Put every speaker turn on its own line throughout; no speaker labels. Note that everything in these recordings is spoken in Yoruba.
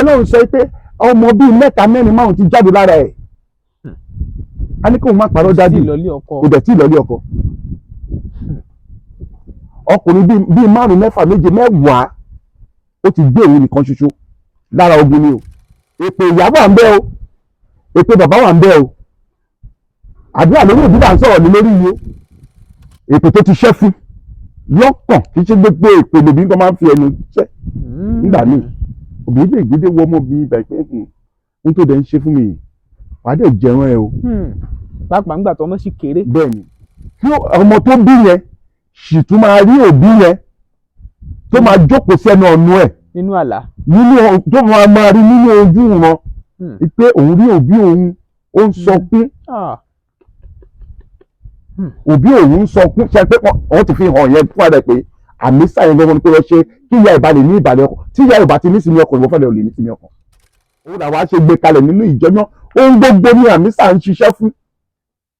Ọlọ́run sọ pé ọmọ bíi 3 4 5 ti jáde lára ẹ̀. A ní kó má parọ́ dájú kò dẹ̀ tí ìlọlé ọkọ. Ọkùnrin bíi 5 6 7 10 ó ti gbé òun nìkan ṣoṣo lára ogun ni o. Èpè ìyá wà ń bẹ o, èpè bàbá wà ń bẹ o. Àdúrà lórí òbí là ń sọ̀rọ̀ ní lórí yìí o. Èpè tó ti ṣẹ́ fún lọ́kàn kì í ṣe gbogbo èpè lòbí kan máa ń fi ẹnu ṣẹ́ nígbà míì. Òbí lè gbédé wọ ọmọbìnrin ibà pé n tó dẹ̀ ń ṣe fún mi wàá dẹ̀ jẹun ẹ o.
Pàápàá nígbà tó ọmọ sì kéré.
Bẹ́ẹ̀ni kí ọmọ tó bí yẹn sì tún máa rí òbí yẹn tó máa jókòó sẹ́nu ọ̀nù ẹ̀
nínú àlá,
nínú tó máa rí nínú ojú wọn pé òun rí òbí òun ó ń sọkún. Òbí òun ń sọkún ṣe pé wọ́n ti fi hàn yẹn fún àdá pé àmì sáyẹn lọ́wọ́ ni pé wọ́n ṣe kí ìyá ìbálẹ̀ ní ìbàlẹ̀ ọkàn tí ìyá ìbá ti ní sinmi ọkàn ìwọ́n fẹ́lẹ̀ ò lè ní sinmi ọkàn. Òun làwọn á ṣe gbé kalẹ̀ nínú ìjọ náà ohun gbogbo ni àmì sáà ń ṣiṣẹ́ fún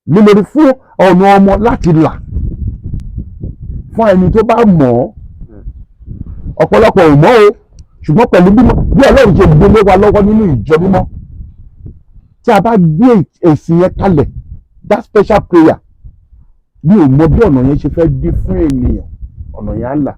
nítorí fún ọ̀nà ọmọ láti là fún ẹni tó bá mọ̀ ọ́. Ọ̀pọ̀lọpọ̀ ò mọ̀ o ṣùgbọ́n pẹ̀lú bí Ọlọ́run ṣe gbé lé wa lọ́wọ́ nínú ìjọ mímọ́ tí a bá gbé èsì yẹn kalẹ̀ that special prayer bí ò mọ bí ọ̀nà yẹn ṣe fẹ́ dé fún ènìyàn ọ̀nà yẹn á là.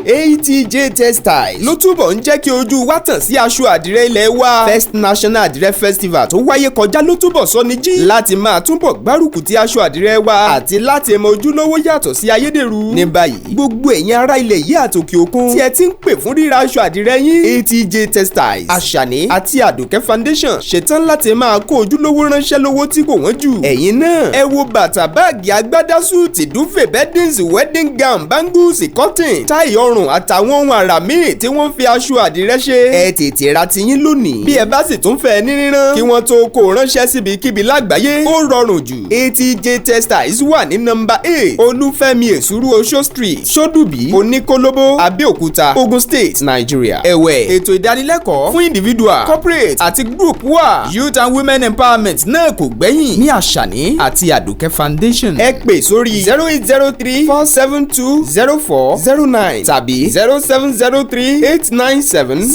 ATJ Textiles ló túbọ̀ ń jẹ́ kí ojú wa tàn sí aṣọ àdìrẹ ilẹ̀ wa. First National Àdìrẹ Festival tó wáyé kọjá ló túbọ̀ sọ ní jí láti máa túbọ̀ gbárùkù ti aṣọ àdìrẹ wa àti láti mọ ojúlówó yàtọ̀ sí ayédèrú. Ní báyìí gbogbo ẹ̀yin ará ilẹ̀ yìí àtòkè òkun tí ẹ ti ń pè fún ríra aṣọ àdìrẹ yín, ATJ Textiles, Àṣàní àti Àdùkẹ́ Foundation ṣetán láti máa kó ojúlówó ránṣẹ́ lówó tí kò wọ́n jù. Ẹ̀yin náà ẹ wo bàtà, báàgì, agbádá, súùtì, dúfè, beddings, wedding gown, bangles, cotton, táì ọrùn àtàwọn ohun àrà míì tí wọ́n fi aṣọ àdìrẹ ṣe. Ẹ tètè ra tiyín lónìí. Bí ẹ bá sì tún fẹ́ ní rírán kí wọ́n tó kó ránṣẹ́ síbikíbi lágbàáyé ó rọrùn jù. ATJ Textiles wà ní nọ́mbà 8 Olúfẹ́mi Èsúrú Oṣó Street, Ṣódùbí, Oníkólóbó, Abẹ́òkúta, Ogun State, Nigeria. Ẹ̀wẹ̀ ètò ìdánilẹ́kọ̀ọ́ fún individual, corporate àti group wà. Youth and Women Empowerment náà kò gbẹ́yìn ní Àṣàní àti Àdùkẹ́ Foundation. Ẹ pè sórí 0803 472 0409 tàbí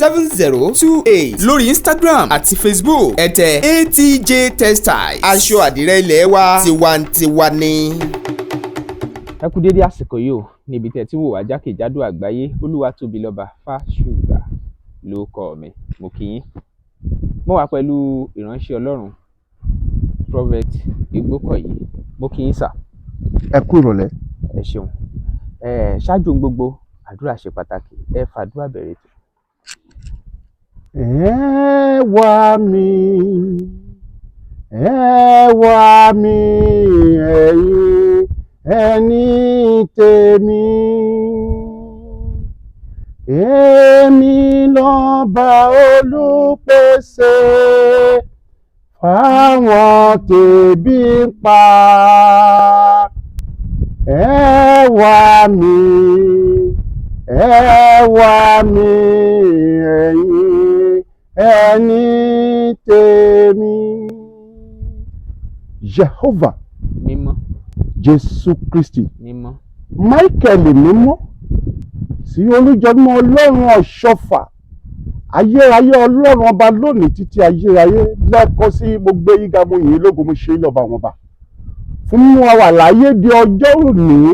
0703-897-7028 lórí Instagram àti Facebook ẹ tẹ̀ ATJ Textiles. Aṣọ àdìrẹ ilẹ̀ wa tiwantiwa ni.
Ẹ kú dédé àsìkò yìí o níbi tẹ́ tí wò wá jákèjádò àgbáyé. Olúwatóbilọ́ba Fáṣùgbà ló kọ mi, mo kí yín. Mo wà pẹ̀lú ìránṣẹ́ Ọlọ́run Prophet Igbokoyi, mo kí yín sà.
Ẹ kú ìrọ̀lẹ́.
Ẹ ṣeun. Ṣáájú gbogbo àdúrà ṣe pàtàkì, ẹ fàdúrà bẹ̀rẹ̀ tó.
Ẹ wá mi ẹ̀yin ẹni tèmi, èmi lọ́ba olùpèsè fáwọn tèbí ń pa. Ẹ wá mi ẹ̀yin ẹni tèmi. Jehovah
mímọ́,
Jésù Kristi,
mímọ́,
Michael mímọ́, sí olùjọ́mọ́ Ọlọ́run ọ̀ṣọ́fà, ayérayé Ọlọ́run ọba lónìí títí ayérayé lẹ́ẹ̀kan sí mo gbé yíga mo yìn lógo mo ṣe lọ́ba àwọn ọba fún mú wa wà láyé di ọjọ́ òní.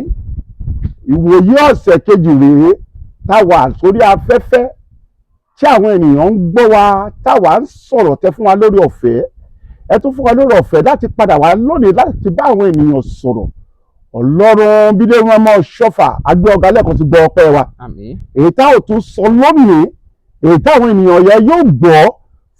Ìwòye ọ̀sẹ̀ kejì rèé táwa sórí afẹ́fẹ́ tí àwọn ènìyàn ń gbọ́ wa táwa ń sọ̀rọ̀ tẹ́ fún wa lórí ọ̀fẹ́. Ẹ tún fún wa lórí ọ̀fẹ́ láti padà wá lónìí láti bá àwọn ènìyàn sọ̀rọ̀. Ọlọ́run bílé wọn mọ́ ṣọ́fà agbé ọ̀gá lẹ́ẹ̀kan ti gbọ́ ọpẹ́ wa.
àmín.
Èyí tá ò tún sọ lónìí, èyí táwọn ènìyàn yẹn yóò gbọ́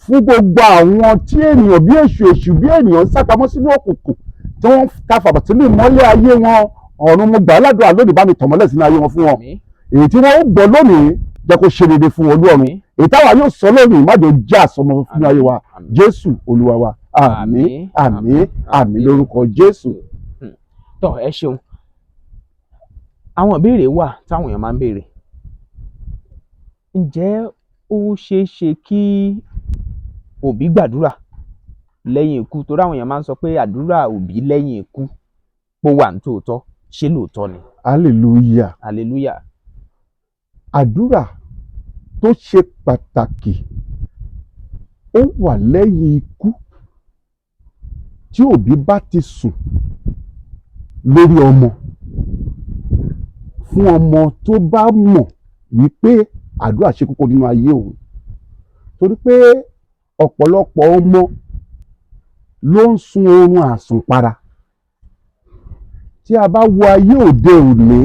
fún gbogbo àwọn tí ènìyàn bí èṣù bí ènìyàn sápamọ́ sínú òkùnkùn tí wọ́n ta fàbà sínú ìmọ́lẹ̀ ayé wọn. Ọ̀run mo gbà ládùúrà lónìí bá mi tọ̀mọ́lẹ̀ sínú ayé wọn fún wọn. Èyí tí wọ́n ó gbọ́ lónìí jẹ́ kó ṣe déédéé fún Olúọ̀run. Èyí táwa yóò sọ lónìí má jẹ́ jẹ́ àsọmọ fún ayé wa. Jésù Olúwa wa. Àmín àmín àmín lórúkọ Jésù.
Tọ́ ẹ ṣeun. Àwọn ìbéèrè wà táwọn èèyàn máa ń béèrè. Ǹjẹ́ ó ṣeé ṣe kí òbí gbàdúrà lẹ́yìn ikú? Torí àwọn èèyàn máa ń sọ pé àdúrà òbí lẹ́yìn ikú pó wà ní tòótọ́. Ṣé lóòótọ́ ni?
Hallelujah.
Hallelujah.
Àdúrà tó ṣe pàtàkì ó wà lẹ́yìn ikú tí òbí bá ti sùn lórí ọmọ fún ọmọ tó bá mọ̀ wípé àdúrà ṣe kókó nínú ayé òun, torí pé ọ̀pọ̀lọpọ̀ ọmọ ló ń sun oorun àsùnpara. Tí a bá wo ayé òde òní,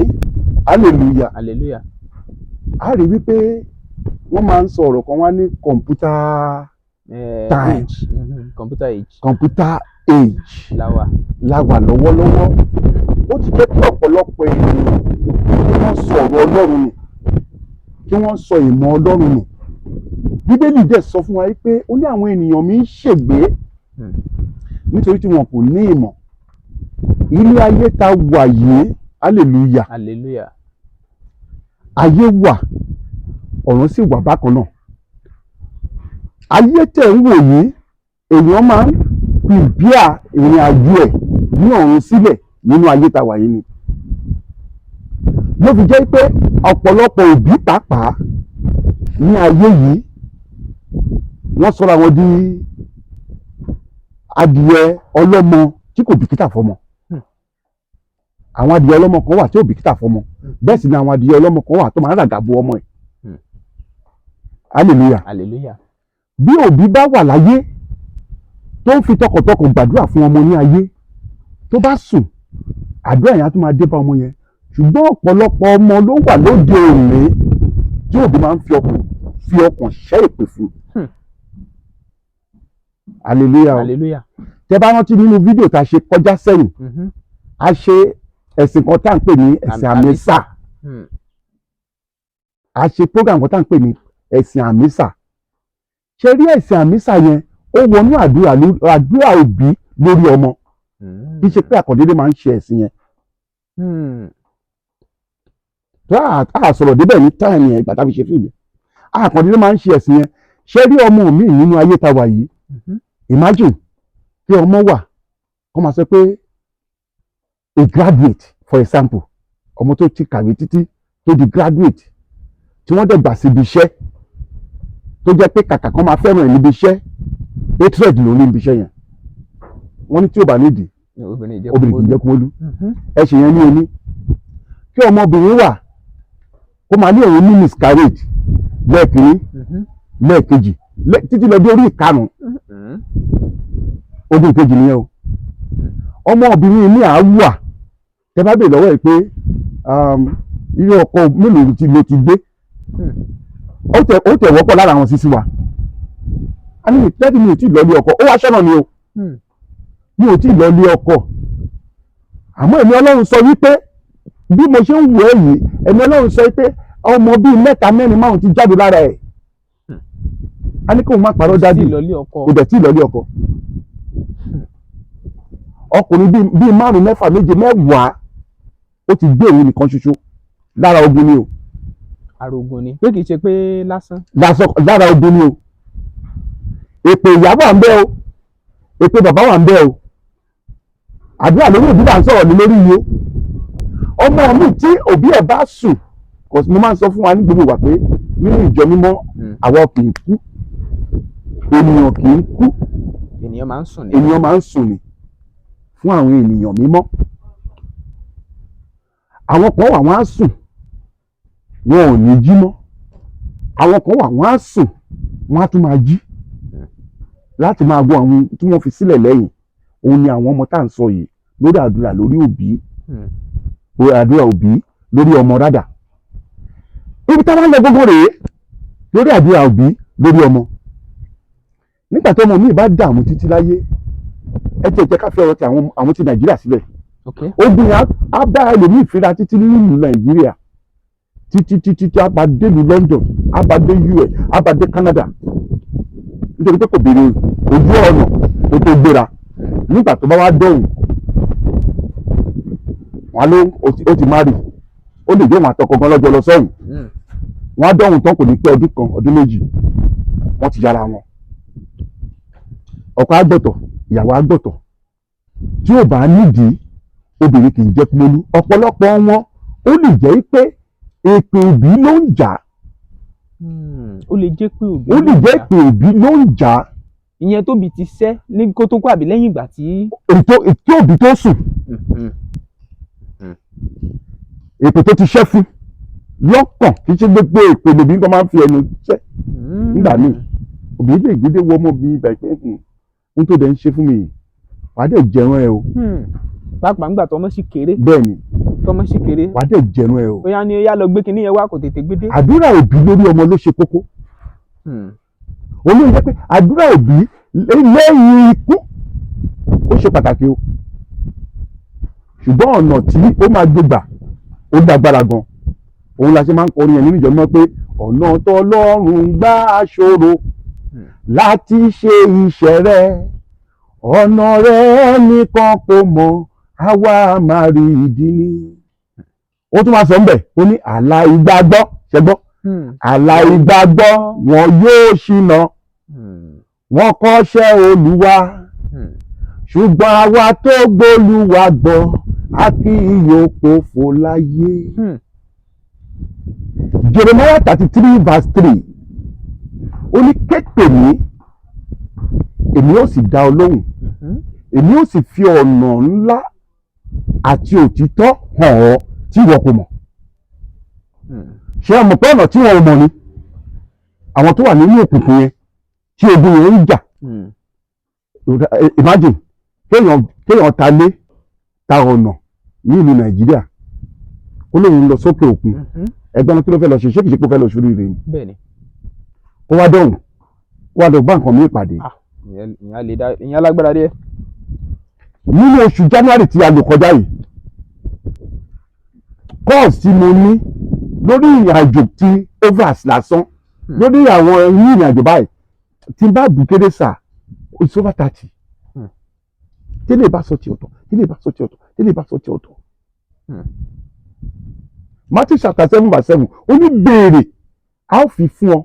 hallelujah,
hallelujah.
a rí wípé wọ́n máa ń sọ ọ̀rọ̀ kan wá ní computer time, computer age la wà lọ́wọ́lọ́wọ́. Ó ti jẹ́ kí ọ̀pọ̀lọpọ̀ ènìyàn kí wọ́n sọ ọ̀rọ̀ Ọlọ́run nù, kí wọ́n sọ ìmọ̀ Ọlọ́run nù. Bíbélì dẹ̀ sọ fún wa pé ó ní àwọn ènìyàn mi ń ṣègbé nítorí tí wọn kò ní ìmọ̀. Ilé ayé ta wà yìí, hallelujah,
hallelujah.
Ayé wà, ọ̀run sì wà bákan náà. Ayé tẹ̀ ń wò yìí, èèyàn máa ń prepare ìrìn àjò ẹ̀ ní ọ̀run sílẹ̀ nínú ayé ta wà yìí ni. Ló fi jẹ́ pé ọ̀pọ̀lọpọ̀ òbí pàápàá ní ayé yìí wọ́n sọra wọn di adìẹ ọlọ́mọ tí kò bìkítà fọ́mọ. Àwọn adìẹ ọlọ́mọ kan wà tí ò bìkítà fọ́mọ, bẹ́ẹ̀ sì ni àwọn adìẹ ọlọ́mọ kan wà tó máa ń ràgàbo ọmọ ẹ̀. Hallelujah,
hallelujah.
Bí òbí bá wà láyé tó ń fi tọkàntọkàn gbàdúrà fún ọmọ ní ayé, tó bá sùn àdúrà yẹn á tún máa dé bá ọmọ yẹn. Ṣùgbọ́n ọ̀pọ̀lọpọ̀ ọmọ ló wà lóde òní tí òbí máa ń fi ọkàn ṣẹ́ èpè fún. Hallelujah,
hallelujah.
Tẹ́ bá rántí nínú fídíò tá a ṣe kọjá sẹ́yìn, a ṣe ẹ̀sìn kan tá à ń pè ní ẹ̀sìn àmísà. A ṣe program kan tá à ń pè ní ẹ̀sìn àmísà. Ṣé rí ẹ̀sìn àmísà yẹn ó wọnú àdúrà òbí lórí ọmọ. Kì í ṣe pé àkàndédé máa ń ṣe ẹ̀sìn yẹn. A sọ̀rọ̀ débẹ̀ ní táìmù yẹn ìgbà tá a fi ṣe fíìmù. Àkàndédé máa ń ṣe ẹ̀sìn yẹn. Ṣé rí ọmọ mi nínú ayé ta wà yìí? Imagine kí ọmọ wà kó máa sọ pé a graduate for example, ọmọ tó ti kàwé títí tó di graduate tí wọ́n dẹ̀ gbà síbi iṣẹ́ tó jẹ́ pé kàkà kan máa fẹ́ràn ẹ̀ níbi iṣẹ́, hatred ló ní ibi iṣẹ́ yẹn. Wọ́n ní tí ò bá nídìí obìnrin kì í jẹ́ kó lú. Ẹ̀sìn yẹn ní oní. Kí ọmọbìnrin wà kó máa ní òun ní miscarriage lẹ́ẹ̀kìnní lẹ́ẹ̀kejì títí lọ dé orí ìkarùn-ún, ogun kejì nìyẹn o. Ọmọbìnrin ní àáwà tẹ́ bá bèèrè lọ́wọ́ ẹ̀ pé ilé ọkọ mélòó ló ti gbé, ó tẹ̀ wọ́pọ̀ lára àwọn sísí wa. A ní tẹ́tí mi ò tí ì lọ ilé ọkọ, ó wá ṣọ́nà ni o, mi ò tí ì lọ ilé ọkọ. Àmọ́ ẹ̀mí Ọlọ́run sọ wípé bí mo ṣe ń wò ẹ́ yìí, ẹ̀mí Ọlọ́run sọ wípé ọmọ bíi 3 4 5 ti jáde lára ẹ̀. A ní kí òun má parọ́ dájú, kò dẹ̀ tí ì lọ ilé ọkọ. Ọkùnrin bíi 5 6 7 10 ó ti gbé òun nìkan ṣoṣo lára ogun ni o.
Ara ogun ni pé kì í ṣe pé lásán.
Lára ogun ni o. Èpè ìyá wà ń bẹ o, èpè bàbá wà ń bẹ o. Àdúrà lórí òbí bá ń sọ̀rọ̀ ní lórí yìí o. Ọmọ mi tí òbí ẹ̀ bá sùn, mo máa ń sọ fún wa ní gbogbo ìgbà pé nínú ìjọ mímọ́ àwa kì í kú, ènìyàn kì í kú,
ènìyàn máa ń sùn ni.
Ènìyàn máa ń sùn ni fún àwọn ènìyàn mímọ́. Àwọn kan wà wọ́n á sùn wọn ò ní jí mọ́. Àwọn kan wà wọ́n á sùn wọ́n á tún máa jí láti máa gbọ́ àwọn tí wọ́n fi sílẹ̀ lẹ́yìn. Òun ni àwọn ọmọ tá à ń sọ yìí lórí àdúrà lórí òbí, àdúrà òbí lórí ọmọ rádà. Ibi tá a bá ń lọ gbogbo rèé lórí àdúrà òbí lórí ọmọ. Nígbà tí ọmọ mi bá dààmú títí láyé, ẹ jẹ́ ká fi ọ̀rọ̀ ti àwọn ti Nàìjíríà sílẹ̀. Obìnrin á bá ẹlòmíì fínra títí nínú Nàìjíríà títí á bá dé ìlú London, á bá dé US, á bá dé Canada, nítorí pé kò béèrè ojú ọ̀nà tó tó gbéra. Nígbà tó bá wá dọ̀hùn wọn ló ó ti má rì, ó lè jẹ́ wọn àtọkọ gan lọ́jọ́ lọ sọ́hùn. Wọ́n á dọ̀hùn tán kò ní pẹ́ ọdún kan ọdún méjì wọ́n ti yára wọn. Ọkọ àgbọ̀tọ̀ ìyàwó àgbọ̀tọ̀ tí ò bá nídìí obìnrin kì í jẹ́ kúmọ́lú. Ọ̀pọ̀lọpọ̀ wọn ó lè jẹ́ pé èpè òbí ló ń jà
ó lè jẹ́ pé òbí
ó lè jẹ́ pé òbí ló ń jà á.
ìyẹn tóbi ti sẹ́ ní kó tó kó àbí lẹ́yìn ìgbà tí.
ètò òbí tó sùn ètò tó ti ṣẹ́ fún lọ́kàn kì í ṣe gbogbo èpè lòbí nǹkan máa ń fi ẹnu ṣẹ́ nígbà míì òbí lè gbédè wọ ọmọ mi ibà pé n tó dẹ̀ ń ṣe fún mi yìí wàá dẹ̀ jẹun ẹ o.
pàápàá ńgbà tọmọ sì kéré.
bẹ́ẹ̀ni
tọmọ sì kéré.
wàá dẹ̀ jẹun ẹ o.
bóyá ni yá lọ gbé kinní yẹn wá kò tètè gbé dé.
àdúrà òbí lórí ọmọ ló ṣe kókó. olóyún jẹ́ pé àdúrà òbí lẹ́yìn ikú ó ṣe pàtàkì o ṣùgbọ́n ọ̀nà tí ó máa gbégbà ó dágbára gan òun la ṣe máa ń kọrin yẹn nínú ìjọ náà pé ọ̀nà tọ́lọ́run gbà ṣòro láti ṣe iṣẹ́ rẹ̀ ọ̀nà rẹ̀ nìkan kò mọ̀ àwa máa rí ìdí ni. ó tún máa sọ ńbẹ̀ ó ní àláìgbàgbọ́ ṣẹgbọ́ àláìgbàgbọ́ wọn yóò ṣìnà wọn kọ́ṣẹ́ Olúwa ṣùgbọ́n àwa tó gbólúwa gbọ́ a kì yóò pòfo láyé. Jeremiah 33 verse 3 ó ní ké pè mí èmi ó sì dá ọ lóhùn èmi ó sì fi ọ̀nà ńlá àti òtítọ́ hàn ọ́ tí ìwọ kò mọ̀. ṣé ọmọ pé ọ̀nà tí wọn ò mọ̀ ni àwọn tó wà nínú òkùnkùn yẹn tí ogun yẹn ń jà. Imagine kéèyàn ta ọ̀nà ní ìlú Nàìjíríà ó lóun lọ sókè òkun ẹgbẹ́ náà kí ló fẹ́ lọ ṣe ṣé kìí ṣe kó fẹ́ lọ sórí rẹ̀ ni. ó wá dọ̀hùn ó wá lọ bá nǹkan mi ìpàdé.
ìyẹn alágbára díẹ̀.
nínú oṣù January tí a lò kọjá yìí course tí mo ní lórí ìrìn àjò tí overs lásán lórí àwọn ìrìn àjò báyìí tí n bá bù kéde sà it's over 30 tẹ́lẹ̀ bá sọ ti ọ̀tọ̀ tẹ́lẹ̀ bá sọ ti ọ̀tọ̀ tẹ́lẹ̀ bá sọ ti ọ̀tọ̀. Matthew chapter 7 verse 7 ó ní béèrè a ó fi fún ọ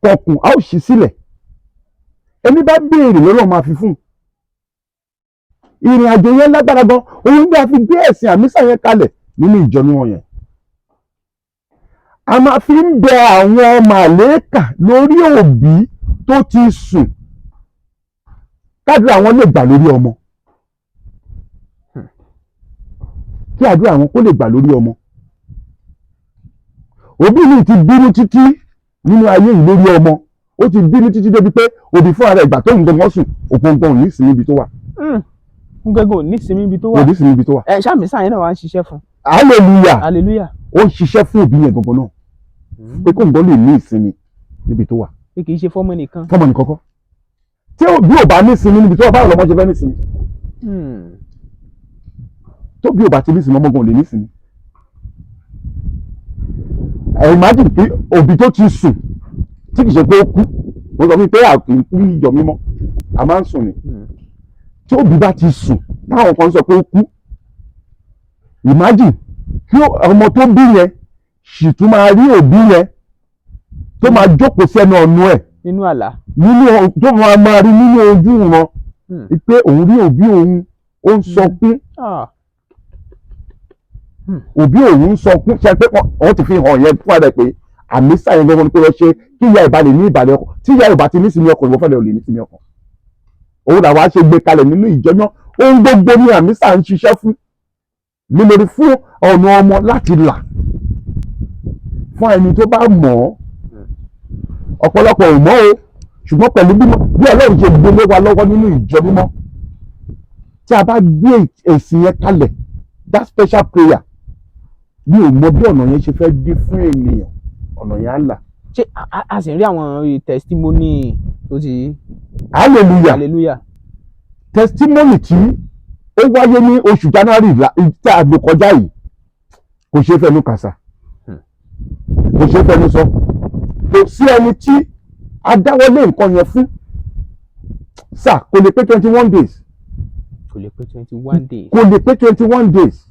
kọkùn a ó ṣí sílẹ̀ ẹni bá béèrè lọ́lọ́ máa fi fún. ìrìn àjò yẹn lágbára gan òun bí a fi gbé ẹ̀sìn àmísà yẹn kalẹ̀ nínú ìjọ níwọ̀n yẹn. a máa fi ń bẹ àwọn màlẹ́kà lórí òbí tó ti sùn kádùrá àwọn lè gbà lórí ọmọ kí àdúrà àwọn kó lè gbà lórí ọmọ. òbí mi ti bínú títí nínú ayé yìí lórí ọmọ ó ti bínú títí débi pé òbí fún ara ìgbà tó ń gbọngàn sùn ògbóngbòn ní ìsinmi ibi tó wà.
gbẹgàn ní ìsinmi ibi tó wà.
ní ìsinmi ibi tó wà.
ṣáàmì sáyẹn náà wà ń ṣiṣẹ́ fún.
hallelujah ó ń ṣiṣẹ́ fún òbí yẹn gbọ̀ngàn náà pé kó ń gbọ́ lè ní ìsinmi níbi tó wà.
pé kì í ṣe fọ́mọ nìkan.
fọ́mọ nìkan kọ́ tí òbí ò bá ní ìsinmi níbi tó wà báwo lọmọ ṣe fẹ́ ní ìsinmi. tó bí ò bá ti ní ìsinmi ọmọ gan ò lè ní ìsinmi. Imagine pé òbí tó ti sùn tí kì í ṣe pé ó kú mo sọ fún pé àkínkú ìjọ mímọ́ a máa ń sùn ni tí òbí bá ti sùn táwọn kan sọ pé ó kú imagine kí ọmọ tó bí yẹn sì tún máa rí òbí yẹn tó máa jókòó sẹ́nu ọ̀nà ẹ̀
nínú àlá
nínú tó máa rí nínú ojú wọn pé òun rí òbí òun ó ń sọkún òbí òun sọkún ṣe pé wọ́n ti fi hàn yẹn fún ẹ pé àmísà yẹn gbọ́dọ̀ pé wọ́n ṣe kí ìyá ìbálẹ̀ ní ìbàlẹ̀ ọkàn tí ìyá ìbá ti ní ìsinmi ọkàn ìwọ́n fẹ́lẹ̀ ò lè ní ìsinmi ọkàn òun làwọn á ṣe gbé kalẹ̀ nínú ìjọ náà ohun gbogbo ní àmísà ń ṣiṣẹ́ fún nítorí fún ọ̀nà ọmọ láti là fún ẹni tó bá mọ̀ ọ́ ọ̀pọ̀lọpọ̀ ò mọ̀ o ṣùgbọ́n pẹ̀lú bí Ọlọ́run ṣe gbélé wa lọ́wọ́ nínú ìjọ mímọ́ tí a bá gbé èsì yẹn kalẹ̀ that special prayer mi ò mọ bí ọ̀nà yẹn ṣe fẹ́ dé fún ènìyàn ọ̀nà yẹn á là.
ṣé a sì rí àwọn testimony tó ti.
hallelujah testimony tí ó wáyé ní oṣù January tí a lò kọjá yìí kò ṣeé fẹnu kàsà kò ṣeé fẹnu sọ kò sí ẹni tí a dáwọ́lé nǹkan yẹn fún sà kò lè pé 21 days.
kò lè pé 21 days.
kò lè pé 21 days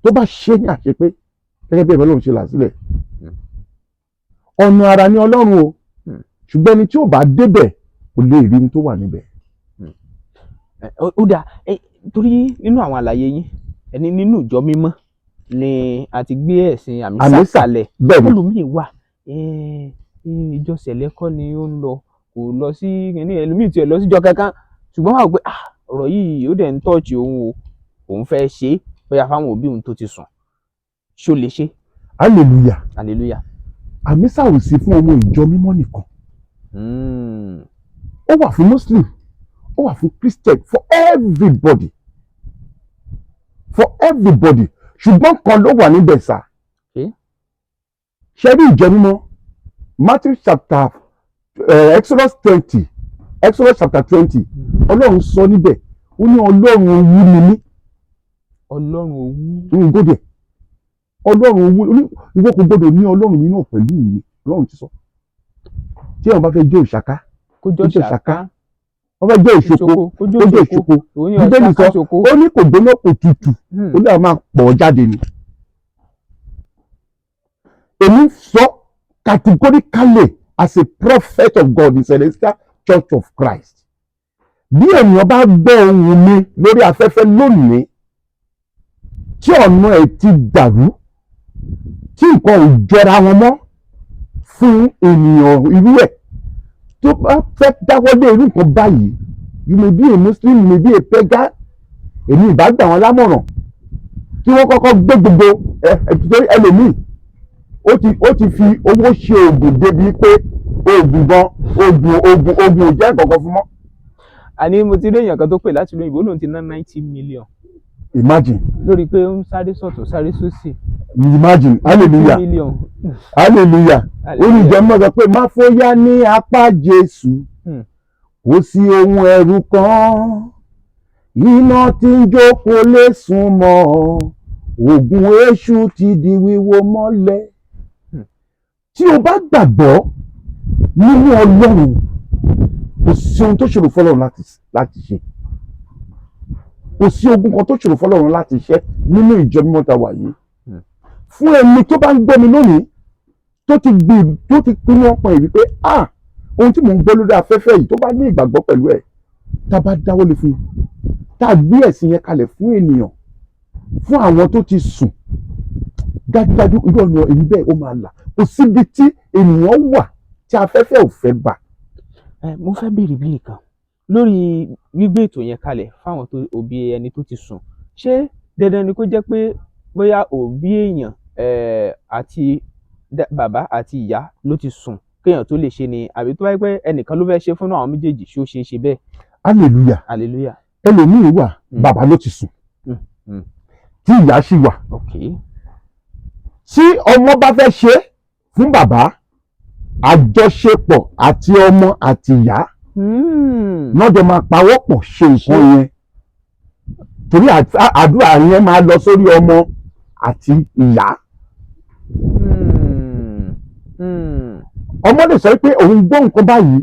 tó bá ṣe ní àṣepé gẹ́gẹ́ bí ẹ̀bẹ̀ lòun ṣe là sílẹ̀ ọ̀nà ara ní Ọlọ́run o ṣùgbọ́n ẹni tí ò bá débẹ̀ kò lè rí ní tó wà níbẹ̀.
ó dà torí nínú àwọn àlàyé yín ẹni nínú ìjọ mímọ́ ni a ti gbé ẹ̀sìn àmísà kalẹ̀ olùmíì wà ìjọ sẹ̀lẹ̀ kọ́ ni ó ń lọ, kò lọ sí kíní, ẹlòmíì tiẹ̀ lọ síjọ kankan, ṣùgbọ́n wà pé ọ̀rọ̀ yìí ó dẹ̀ ń tọ́ọ̀chì òun o, òun fẹ́ ṣe é bóyá fáwọn òbí òun tó ti sùn, ṣó lè ṣe?
hallelujah.
hallelujah.
àmísà ò sí fún ọmọ ìjọ mímọ́ nìkan, ó wà fún muslim, ó wà fún christian, for everybody, ṣùgbọ́n kan ló wà níbẹ̀ sá. ṣe rí ìjọ mímọ́ Matthew chapter Exodus chapter 20 ọlọ́run sọ níbẹ̀ ó ní ọlọ́run owú ni mí.
ọlọ́run owú.
gbọ́dọ̀ ọlọ́run owú, ìwọ kò gbọ́dọ̀ ní ọlọ́run mi náà pẹ̀lú mi, ọlọ́run ti sọ. tí àwọn bá fẹ́ jẹ́ òṣàká kó jẹ́ òṣàká, wọ́n fẹ́ jẹ́ òṣoko kó jẹ́ òṣoko. bíbélì sọ ó ní kò gbóná kò tutù, ó ní àwọn máa pọ̀ jáde ni. èmi sọ categorically as a prophet of God in Celestial Church of Christ. bí ènìyàn bá gbọ́ ohùn mi lórí afẹ́fẹ́ lónìí tí ọ̀nà ẹ̀ ti dàrú, tí nǹkan ò jọra wọn mọ́ fún ènìyàn irú ẹ̀ tó bá fẹ́ dáwọ́lé irú nǹkan báyìí, you may be a Muslim, you may be a pagan, èmi ìbá gbà wọn lámọ̀ràn kí wọ́n kọ́kọ́ gbé gbogbo torí ẹlòmíì ó ti fi owó ṣe oògùn débi pé oògùn ò jẹ́ nǹkan fún mọ́.
àní mo ti rí èèyàn kan tó pè láti lóyìnbó, lóun ti ná 90 million.
Imagine.
lórí pé ó ń sáré sọ̀tún sáré sósì.
Imagine. Hallelujah. Hallelujah. olùjẹ́ mọ́ sọ pé má fòyà ní apá Jésù, kò sí ohun ẹ̀rù kan, iná tí ń jókòó lè sún mọ́, ògùn èṣù ti di wíwó mọ́lẹ̀. tí o bá gbàgbọ́ nínú Ọlọ́run, kò sí ohun tó ṣòro fọ́lọ́run láti ṣe, kò sí ogun kan tó ṣòro fọ́lọ́run láti ṣe nínú ìjọ mímọ́ ta wà yìí. fún ẹni tó bá ń gbọ́ mi lónìí tó ti pinnu ọkàn ẹ̀ wípé ohun tí mò ń gbọ́ lórí afẹ́fẹ́ yìí, tó bá ní ìgbàgbọ́ pẹ̀lú ẹ̀, tá a bá dáwọ́lé fún un, tá a gbé ẹ̀sìn yẹn kalẹ̀ fún ènìyàn, fún àwọn tó ti sùn, dájúdájú irú ọ̀nà èyí bẹ́ẹ̀ ó máa là. kò síbi tí ènìyàn wà tí afẹ́fẹ́ ò fẹ́ bà.
mo fẹ́ béèrè bí nǹkan lórí gbígbé ètò yẹn kalẹ̀ fáwọn òbí ẹni tó ti sùn. ṣé dandan ni kó jẹ́ pé bóyá òbí èèyàn àti bàbá àti ìyá ló ti sùn kéèyàn tó lè ṣe ni, àbí tó bá yẹ pé ẹnìkan ló fẹ́ ṣe fún àwọn méjèèjì ṣó ṣe é ṣe bẹ́ẹ̀?
hallelujah.
hallelujah.
ẹlòmíì wà bàbá ló ti sùn tí ìyá sì wà. tí ọmọ bá fẹ́ ṣe fún bàbá, àjọṣepọ̀ àti ọmọ àti ìyá náà jọ máa pawọ́pọ̀ ṣe nǹkan yẹn, torí àdúrà yẹn máa lọ sórí ọmọ àti ìyá. ọmọ lè sọ pé òun gbọ́ nǹkan báyìí,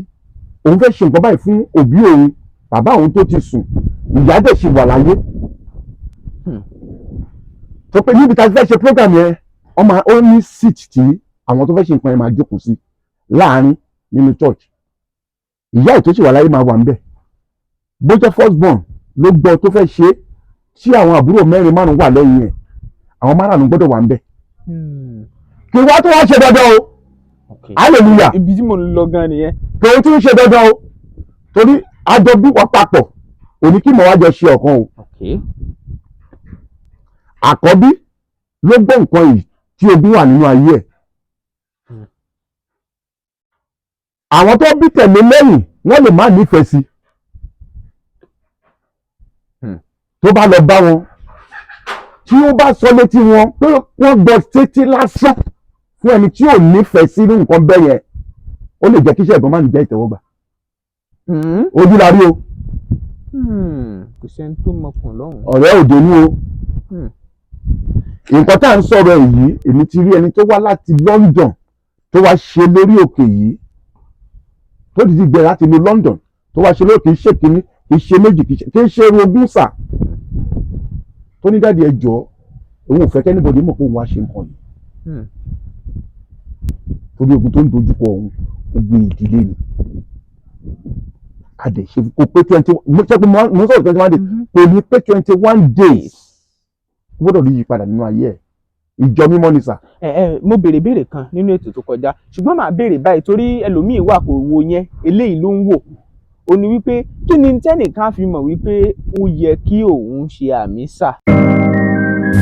òun fẹ́ ṣe nǹkan báyìí fún òbí òun, bàbá òun tó ti sùn, ìyá dẹ̀ ṣì wà láyé. tó pé níbi tá a ti fẹ́ ṣe program yẹn, ó ní seat tí àwọn tó fẹ́ ṣe nǹkan yẹn máa jókòó sí láàárín nínú church. ìyá ètò ṣì wà láyé máa wà níbẹ̀. bó jẹ́ first born ló gbọ́ tó fẹ́ ṣe, tí àwọn àbúrò mẹ́rin márùn-ún wà lẹ́yìn ẹ̀, àwọn márùn-ún gbọ́dọ̀ wà níbẹ̀. kí wá tó wá ṣe dandan o. hallelujah.
ibi tí mo ń lọ gan nìyẹn.
kí wọ́n tún ṣe dandan o, torí àjọ bí wọ́n papọ̀ òní kí mọ̀ wá jọ ṣe ọ̀kan o. àkọ́bí ló gbọ́ nǹkan yìí tí ogún wà nínú ayé ẹ̀. àwọn tó bí tẹ̀lé lẹ́yìn wọ́n lè má nífẹ̀ẹ́ sí, tó bá lọ bá wọn, tí ó bá sọ létí wọn pé wọ́n gbọ́ sétí lásán fún ẹni tí ò nífẹ̀ẹ́ sí irú nǹkan bẹ́ẹ̀ yẹn, ó lè jẹ́ kí iṣẹ́ ìbọn má ní jẹ́ ìtẹ́wọ́gbà. ojú la rí o.
kò sẹ́ni tó mọkàn lọ́hùn.
ọ̀rẹ́ òde ní o. nǹkan tá à ń sọ̀rọ̀ yìí, èmi ti rí ẹni tó wá láti London tó wá ṣe lórí òkè yìí, tó ti gbé láti ìlú London tó wá ṣe lórí òkè, ṣe kìíní kì í ṣe méjì kì í ṣe ogún sà, tó ní dáàdi ẹ jọ̀ọ́ òun ò fẹ́ kẹ́nìbọ̀dì mọ̀ pé òun wá ṣe nǹkan yìí, torí ogun tó ń dojúkọ òun ogun ìdílé ni. àdèṣe kò pé 21 mo sọ̀rọ̀ 21 days, kò ní pé 21 days gbọ́dọ̀ rí yípadà nínú ayé ẹ̀. ìjọ mímọ́ ni sà.
Mo béèrè kan nínú ètò tó kọjá ṣùgbọ́n màá béèrè báyìí torí ẹlòmíì wà kò wo yẹn eléyìí ló ń wò ó ní wípé kí ni tẹ́nìkan fi mọ̀ wípé ó yẹ kí òun ṣe àmì sà.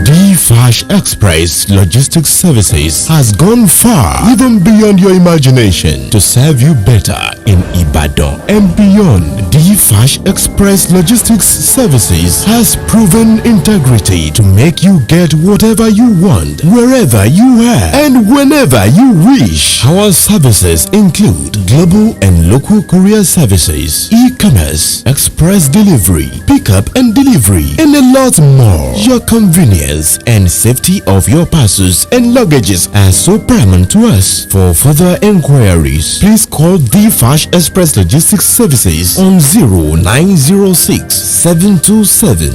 D-Flash Express Logistics Services has gone far, even beyond your imagination, to serve you better in Ibadan and beyond. D-Flash Express Logistics Services has proven integrity to make you get whatever you want, wherever you are, and whenever you wish. Our services include global and local courier services, e-commerce, express delivery, pickup and delivery, and a lot more. Your convenience and safety of your parcels and luggages are so paramount to us. For further inquiries, please call D-Flash Express Logistics Services on 0906 727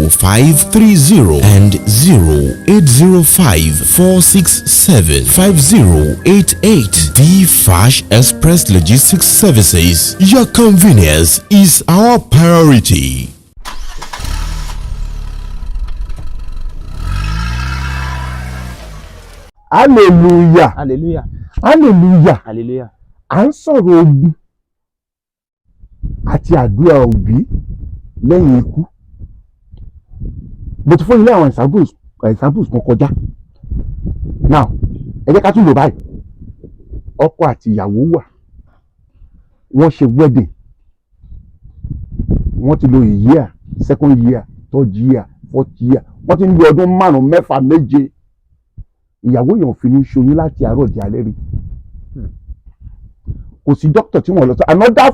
0530 and 0805 467 5088. D-Flash Express Logistics Services. Your convenience is our priority.
hallelujah
hallelujah
hallelujah.
hallelujah.
À ń sọ̀rọ̀ ogun àti àdúrà òbí lẹ́yìn ikú. Mo ti fún yín ní àwọn examples kan kọjá. Now ẹ jẹ́ ká tún lò báyìí. Ọkọ àti ìyàwó wà, wọ́n ṣe wedding, wọ́n ti lo a year, second year, third year, fourth year, wọ́n ti ń lo ọdún 5, 6, 7. Ìyàwó yẹn ò fi ní ṣoyún láti àárọ̀ di alẹ́ rí. Kò sí doctor tí wọ́n lọ sọ another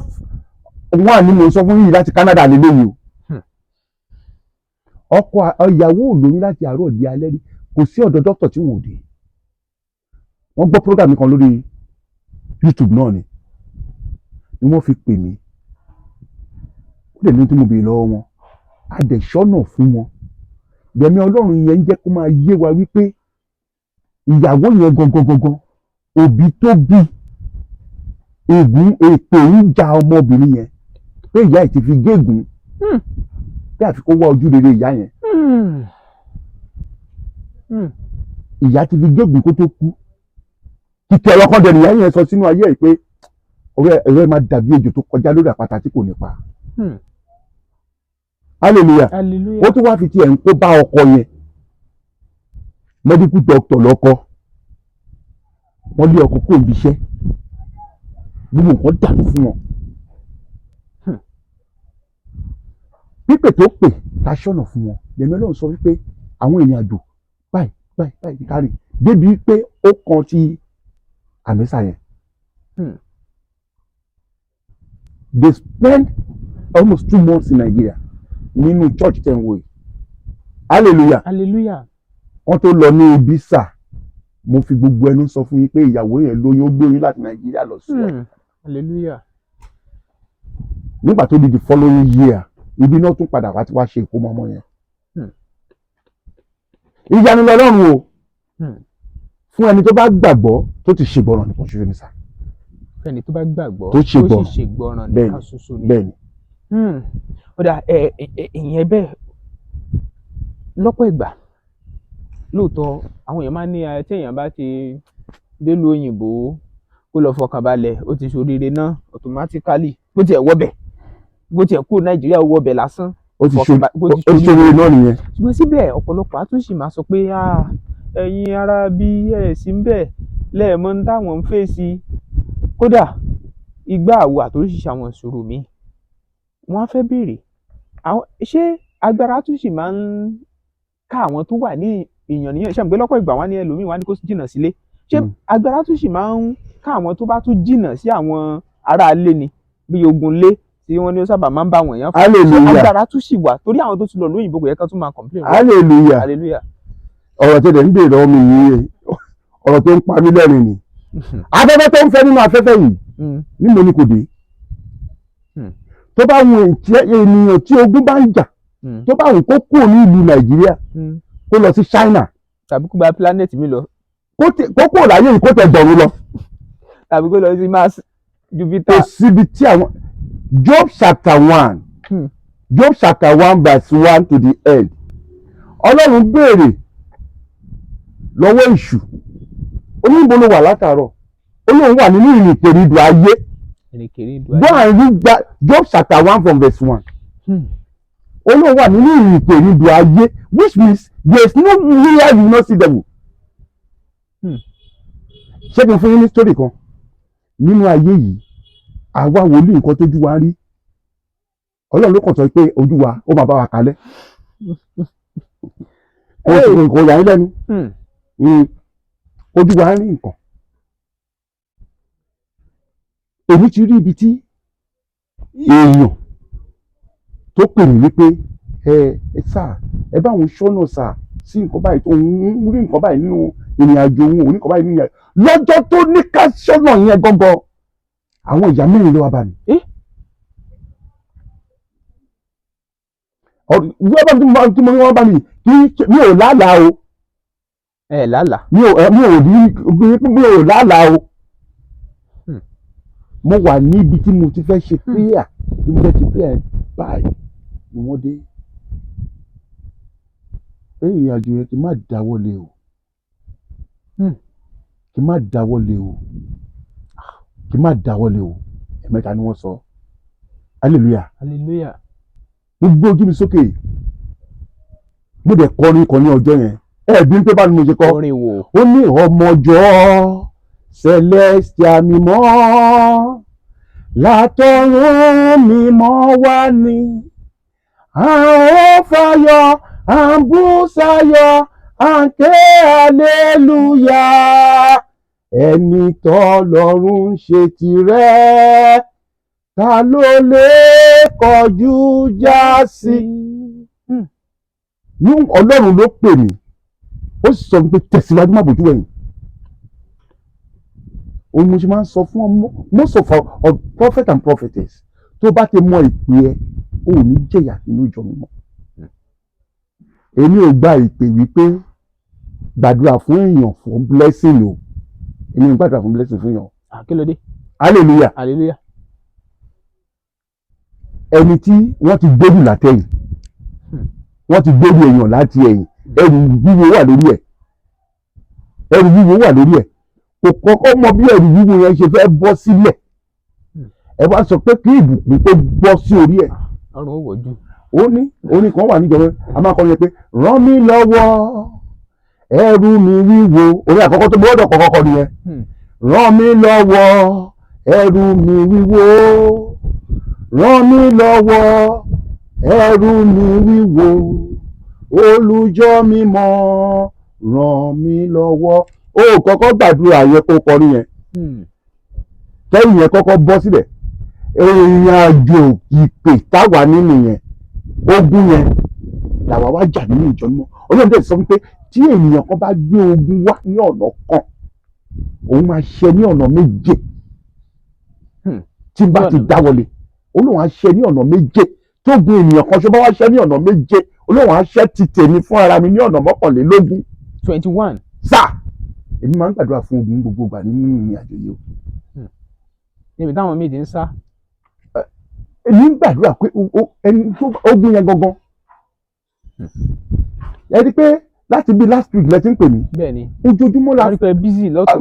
one ni mo sọ fún yìí láti Canada lélẹ́yìí o. Ọkọ ìyàwó ò lóyún láti àárọ̀ di alẹ́ rí, kò sí ọ̀dọ̀ doctor tí wọ́n ò dé. Wọ́n gbọ́ program kan lórí YouTube náà ni wọ́n fi pè mí. Ó lè ní tí mo béèrè lọ́wọ́ wọn, adẹ̀ṣọ́nà fún wọn. Bẹ̀mí Ọlọ́run yẹn ń jẹ́ kó máa yé wa wípé ìyàwó yẹn gangan òbí tó bí ègún èpè ń ja ọmọbìnrin yẹn pé ìyá ẹ̀ ti fi gégùn bí àfi kó wá ojú rere ìyá yẹn. Ìyá ti fi gégùn kó tó kú. Kíkẹ́ ọlọ́kọ́ dẹ̀ nìyá yẹn sọ sínú ayé ẹ̀ pé ẹ̀rọ ẹ̀ máa dàbí ejò tó kọjá lórí àpáta tí kò ní pa. Hallelujah. Ó tún wá fi tiẹ̀ ń kó bá ọkọ yẹn. Medical doctor lọ́kọ. Wọ́n lé ọkọ kó ń bíṣẹ́. Gbogbo nǹkan dàrú fún wọn. Pípè tó pè ta ṣọ́nà fún wọn. Lẹ́mí Ọlọ́run sọ wípé àwọn ènìyàn àjò báyìí kárí débi pé ó kan ti àmísà yẹn. They spent almost 2 months in Nigeria nínú church ten way. Hallelujah.
hallelujah.
Wọ́n tó lọ ní ibi sà, mo fi gbogbo ẹnu sọ fún yín pé ìyàwó yẹn lóyún ó gbóyún láti Nàìjíríà lọ sí wọn.
hallelujah.
Nígbà tó di the following year ibi náà tún padà wá tí wàá ṣe ìkómọ ọmọ yẹn. Ìyanu lọ́lọ́run o fún ẹni tó bá gbàgbọ́ tó ti ṣègbọràn nìkan ṣoṣo ní sà.
Fún ẹni tó bá gbàgbọ́
tó
sì ṣègbọràn nìkan ṣoṣo ni.
Bẹ́ẹ̀ni.
Ó dà ìyẹn bẹ́ẹ̀ lọ́pọ̀ ìgbà lóòótọ́ àwọn èèyàn máa ń ní tí èèyàn bá ti délùú òyìnbó kó lọ fọkàn balẹ̀ ó ti ṣoríire náà automatically bó tiẹ̀ wọ́bẹ̀ bó tiẹ̀ kúrò Nàìjíríà ó wọ́bẹ̀ lásán
ó ti ṣoríire náà nìyẹn.
ṣùgbọ́n síbẹ̀ ọ̀pọ̀lọpọ̀ á tún sì máa sọ pé ẹ̀yin ará bí ẹ̀ sí ń bẹ̀ lẹ́ẹ̀mọ́ ń táwọn ń fèsì kódà igbá àwo àtòríṣiṣẹ́ àwọn ìṣòro mi wọ́n á fẹ́ béèrè ṣé agbára tún sì máa ń ká àwọn tó wà ní èèyàn níyàn ṣàǹgbé lọ́pọ̀ ìgbà wá ní ẹlòmíì wá ní kó jìnnà sílé ṣé agbára tún sì máa ń ká àwọn tó bá tún jìnnà sí àwọn ará ilé ni bí ogun lé tí wọ́n ní ó sábà máa ń bá àwọn èèyàn fún ṣé agbára tún sì wà torí àwọn tó ti lọ lóyìnbó kò yẹ ká tún máa complain.
hallelujah. Ọ̀rọ̀ tẹ̀lé ń béèrè lọ́wọ́ mi yìí ọ̀rọ̀ tó ń pa mí lẹ́rìn ni. Afẹ́fẹ́ tó ń fẹ́ nínú afẹ́fẹ́ yìí níbo ni kò dé. Tó bá wù ènìyàn tí ogun bá ń jà tó bá wù kó kúrò ní ìlú Nàìjíríà kó lọ sí China.
Tàbí kó gba planet mi lọ.
Kó kúrò láyé yìí kó tẹ̀ dọ̀run lọ.
Tàbí kó lọ sí Mars Jupiter.
Kò síbi tí àwọn Job chapter 1 Job chapter 1 verse 1 to the end. Ọlọ́run béèrè lọ́wọ́ èṣù oníbo ló wà látàárọ̀ olóhùn wà nínú ìrìnkèrindò ayé go and read Job chapter 1 from verse 1 olóhùn wà nínú ìrìnkèrindò ayé which means there is no where you no see devil. Ṣé kí n fún yín ní story kan nínú ayé yìí àwa wòlíì nǹkan tójú wa rí Ọlọ́run ló kàn sọ pé ojú wa ó máa bá wa kalẹ̀ kò yà yín lẹ́nu ojú wa rí nǹkan èmi ti rí ibi tí èèyàn tó pè mí wípé sáà ẹ bá òun ṣọ́nà sáà sí nǹkan báyìí tó ń rí nǹkan báyìí nínú ìrìn àjò òun òun nǹkan báyìí nínú ìrìn àjò lọ́jọ́ tó ní ká ṣọ́nà yẹn gangan àwọn ìyá mẹ́rin ló wá bá mi. wọ́n tí mo ní wọ́n bá mi mi ò lálàá o.
ẹ lálàá.
mi ò lálàá o. mo wà níbi tí mo ti fẹ́ ṣe prayer bí mo fẹ́ ṣe prayer báyìí ni wọ́n dé. ìrìn àjò yẹn kí n má dáwọ́lé o. kí n má dáwọ́lé o. kí n má dáwọ́lé o. ẹ̀mẹ́ta ni wọ́n sọ. hallelujah.
hallelujah.
mo gbé ojú mi sókè mo dẹ̀ kọrin kan ní ọjọ́ yẹn bí n pé bá ní mo ṣe kọ
orin wo.
ó ní ọmọjọ́ celestia mímọ́ látọ̀run mímọ́ wá ní àwọn fayọ̀ àbúsáyọ̀ àǹké hallelujah ẹni tọ́lọ́run ń ṣe tirẹ̀ ta ló lè kọjú já sí. ní Ọlọ́run ló pè mí ó sì sọ pé tẹ̀síwájú má bójú ẹ̀yìn. òun mo ṣe máa ń sọ fún most of our prophet and prophetess tó bá ti mọ ìpè ẹ ò ní jẹ̀yà nínú ìjọ mímọ́. èmi ò gba ìpè wípé gbàdúrà fún èèyàn fún blessing o èmi ò gbàdúrà fún blessing fún èèyàn.
kí ló dé.
hallelujah.
hallelujah.
ẹni tí wọ́n ti gbójú látẹ̀yìn wọ́n ti gbójú èèyàn láti ẹ̀yìn ẹrù wíwo wà lórí ẹ̀ ẹrù wíwo wà lórí ẹ̀ kò kọ́kọ́ mọ bí ẹrù wíwo yẹn ṣe fẹ́ bọ́ sílẹ̀ ẹ bá sọ pé kí ìbùkún tó bọ́ sí orí ẹ̀.
ọrùn ó wọ̀jú.
orin kan wà níjọba a máa kọ́ yẹn pé ràn mí lọ́wọ́ ẹrù mi wíwo orin àkọ́kọ́ tó gbọ́dọ̀ kọ́kọ́ nìyẹn ràn mí lọ́wọ́ ẹrù mi wíwo ràn mí lọ́wọ́ ẹrù mi wíwo olùjọ́ mímọ́ ràn mí lọ́wọ́ ó kọ́kọ́ gbàdúrà yẹn kó kọrin yẹn kẹ́yìn yẹn kọ́kọ́ bọ́ sílẹ̀ ìrìn àjò ìpè táwa nínú yẹn ogun yẹn làwa wá jà nínú ìjọ mímọ́ Ọlọ́run dẹ̀ sọ pé tí ènìyàn kan bá gbé ogun wá ní ọ̀nà kan òun máa ṣe ní ọ̀nà méje tí n bá ti dáwọ́lé Olóhùn á ṣe ní ọ̀nà méje tó gun ènìyàn kan ṣe bá wá ṣe ní ọ̀nà méje Olóhùn á ṣe ti tèmi fún ara mi ní ọ̀nà 21.
21.
sáà èmi máa ń gbàdúrà fún ogun gbogbo ìgbà nínú ìrìn àjò yìí o.
níbi táwọn míì ti ń sá.
èmi ń gbàdúrà pé ẹni tó ogun yẹn gangan ẹ rí pé láti bí last week lẹ ti ń pè mí.
bẹ́ẹ̀ni
ojoojúmọ́ la.
àríkọ ẹ bísí lọ́tọ̀